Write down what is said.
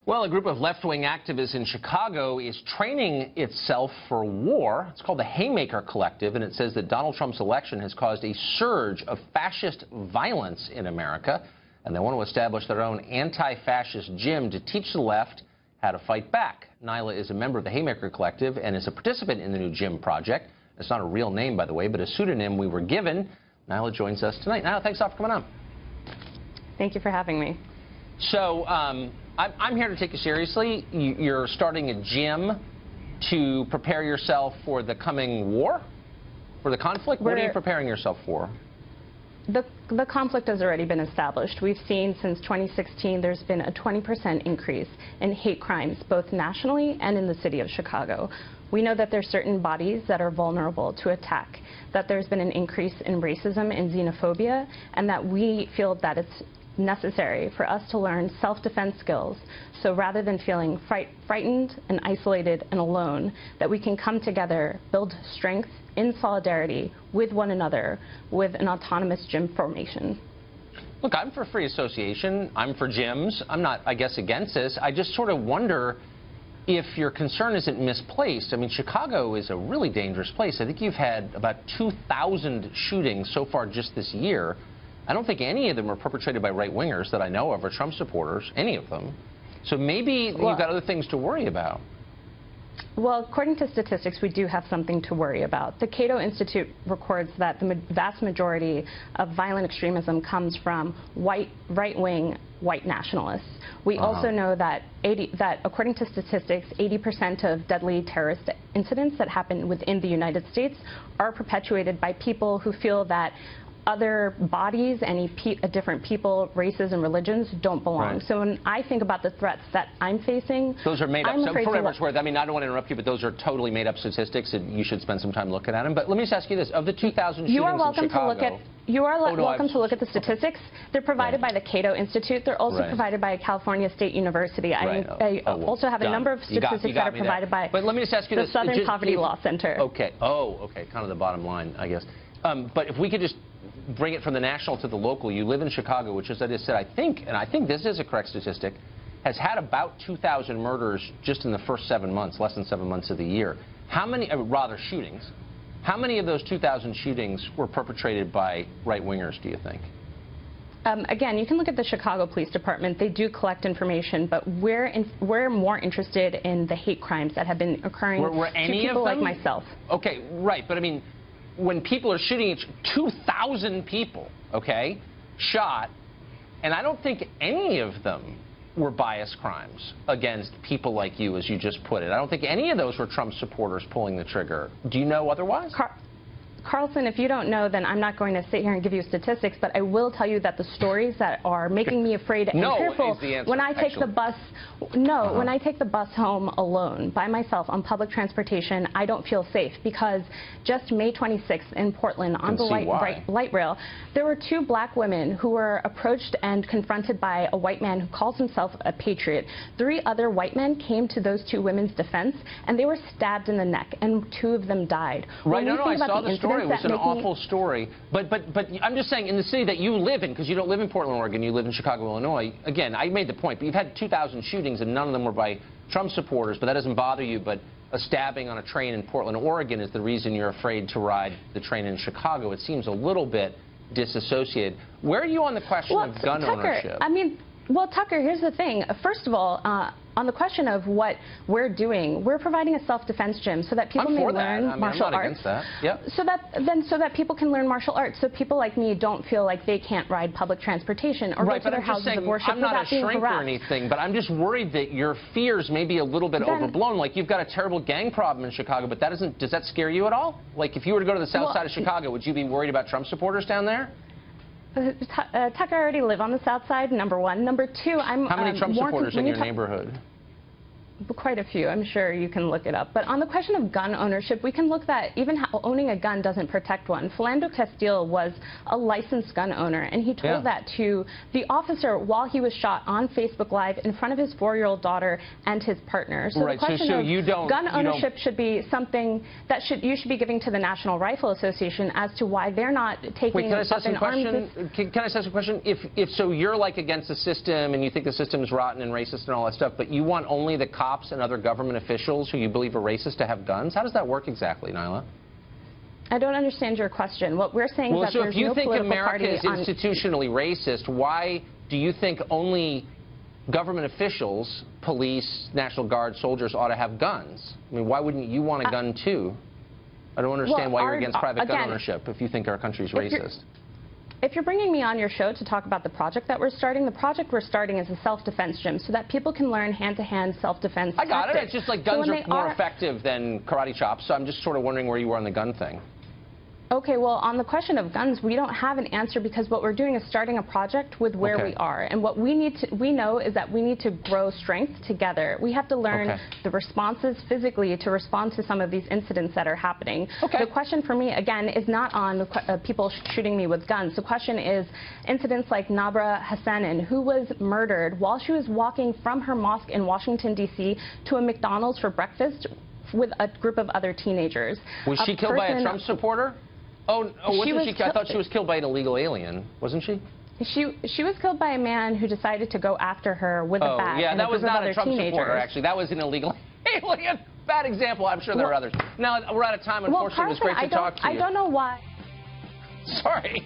Well, a group of left-wing activists in Chicago is training itself for war. It's called the Haymaker Collective, and it says that Donald Trump's election has caused a surge of fascist violence in America, and they want to establish their own anti-fascist gym to teach the left how to fight back. Nyla is a member of the Haymaker Collective and is a participant in the new gym project. It's not a real name, by the way, but a pseudonym we were given. Nyla joins us tonight. Nyla, thanks a lot for coming on. Thank you for having me. So, I'm here to take you seriously. You're starting a gym to prepare yourself for the coming war? For the conflict? What are you preparing yourself for? The conflict has already been established. We've seen since 2016 there's been a 20% increase in hate crimes, both nationally and in the city of Chicago. We know that there's certain bodies that are vulnerable to attack, that there's been an increase in racism and xenophobia, and that we feel that it's necessary for us to learn self-defense skills. So rather than feeling frightened and isolated and alone, that we can come together, build strength in solidarity with one another with an autonomous gym formation. Look, I'm for free association. I'm for gyms. I'm not, I guess, against this. I just sort of wonder if your concern isn't misplaced. I mean, Chicago is a really dangerous place. I think you've had about 2,000 shootings so far just this year. I don't think any of them are perpetrated by right-wingers that I know of or Trump supporters, any of them. So maybe you've got other things to worry about. Well, according to statistics, we do have something to worry about. The Cato Institute records that the vast majority of violent extremism comes from right-wing white nationalists. We also know that according to statistics, 80% of deadly terrorist incidents that happen within the United States are perpetuated by people who feel that other bodies, different people, races, and religions don't belong. Right. So when I think about the threats that I'm facing, those are made up. So for whatever it's worth, I mean, I don't want to interrupt you, but those are totally made up statistics, and you should spend some time looking at them. But let me just ask you this: of the 2,000 shootings in Chicago, you are welcome to look at the statistics. They're provided by the Cato Institute. They're also provided by California State University. I also have a number of statistics that are provided by but let me just ask you the Southern Poverty Law Center. Okay. Oh, okay. Kind of the bottom line, I guess. But if we could just bring it from the national to the local. You live in Chicago, which, as I just said, I think this is a correct statistic, has had about 2,000 murders just in the first 7 months, less than 7 months of the year. How many, rather shootings, how many of those 2,000 shootings were perpetrated by right-wingers, do you think? Again, you can look at the Chicago Police Department. They do collect information, but we're more interested in the hate crimes that have been occurring to people like myself. Okay, right, but I mean, when people are shooting 2,000 people, okay, shot, and I don't think any of them were bias crimes against people like you, as you just put it. I don't think any of those were Trump supporters pulling the trigger. Do you know otherwise? Carlson, if you don't know, then I'm not going to sit here and give you statistics, but I will tell you that the stories that are making me afraid and fearful is the answer, when I take the bus, when I take the bus home alone by myself on public transportation, I don't feel safe, because just May 26th in Portland on the light rail, there were 2 black women who were approached and confronted by a white man who calls himself a patriot. 3 other white men came to those 2 women's defense, and they were stabbed in the neck, and 2 of them died. Right, I saw the story. It was an awful story. But I'm just saying, in the city that you live in, because you don't live in Portland, Oregon, you live in Chicago, Illinois, again, I made the point, but you've had 2,000 shootings, and none of them were by Trump supporters, but that doesn't bother you. But a stabbing on a train in Portland, Oregon is the reason you're afraid to ride the train in Chicago. It seems a little bit disassociated. Where are you on the question of gun ownership? I mean, well, Tucker, here's the thing. First of all, on the question of what we're doing, we're providing a self-defense gym so that people may learn martial arts. I'm not against that. Yep. So that people can learn martial arts, so people like me don't feel like they can't ride public transportation or go to their houses of worship without being harassed. I'm not a shrink or anything, but I'm just worried that your fears may be a little bit overblown. Like, you've got a terrible gang problem in Chicago, but does that scare you at all? Like, if you were to go to the south side of Chicago, would you be worried about Trump supporters down there? Tucker, I already live on the south side, number one. Number two, I'm How many Trump supporters in your neighborhood? Quite a few. I'm sure you can look it up. But on the question of gun ownership, we can look that even how owning a gun doesn't protect one. Philando Castile was a licensed gun owner, and he told that to the officer while he was shot on Facebook Live in front of his 4-year-old daughter and his partner. So the question of gun ownership should be something that you should be giving to the National Rifle Association as to why they're not taking up an arms. Can I ask a question? If so, you're like against the system and you think the system's rotten and racist and all that stuff, but you want only the cops and other government officials who you believe are racist to have guns? How does that work exactly, Nyla? I don't understand your question. What we're saying is that there's no political party. Well, so if you think America is institutionally racist, why do you think only government officials, police, National Guard, soldiers ought to have guns? I mean, why wouldn't you want a gun too? I don't understand why you're against private gun ownership if you think our country's racist. If you're bringing me on your show to talk about the project that we're starting, the project we're starting is a self-defense gym so that people can learn hand-to-hand self-defense tactics. I got it. It's just like guns are more effective than karate chops, so I'm just sort of wondering where you were on the gun thing. Okay, well, on the question of guns, we don't have an answer because what we're doing is starting a project with where we are. And what we know is that we need to grow strength together. We have to learn the responses physically to respond to some of these incidents that are happening. The question for me, again, is not on people shooting me with guns. The question is incidents like Nabra Hassanin, who was murdered while she was walking from her mosque in Washington, D.C. to a McDonald's for breakfast with a group of other teenagers. Was she killed by a Trump supporter? Oh, wasn't she? I thought she was killed by an illegal alien, wasn't she? She was killed by a man who decided to go after her with a bat. Yeah, that was not a Trump teenagers. supporter, actually. That was an illegal alien. Bad example. I'm sure there are others. Now, we're out of time. Unfortunately, it was great to talk to you. I don't know why. Sorry.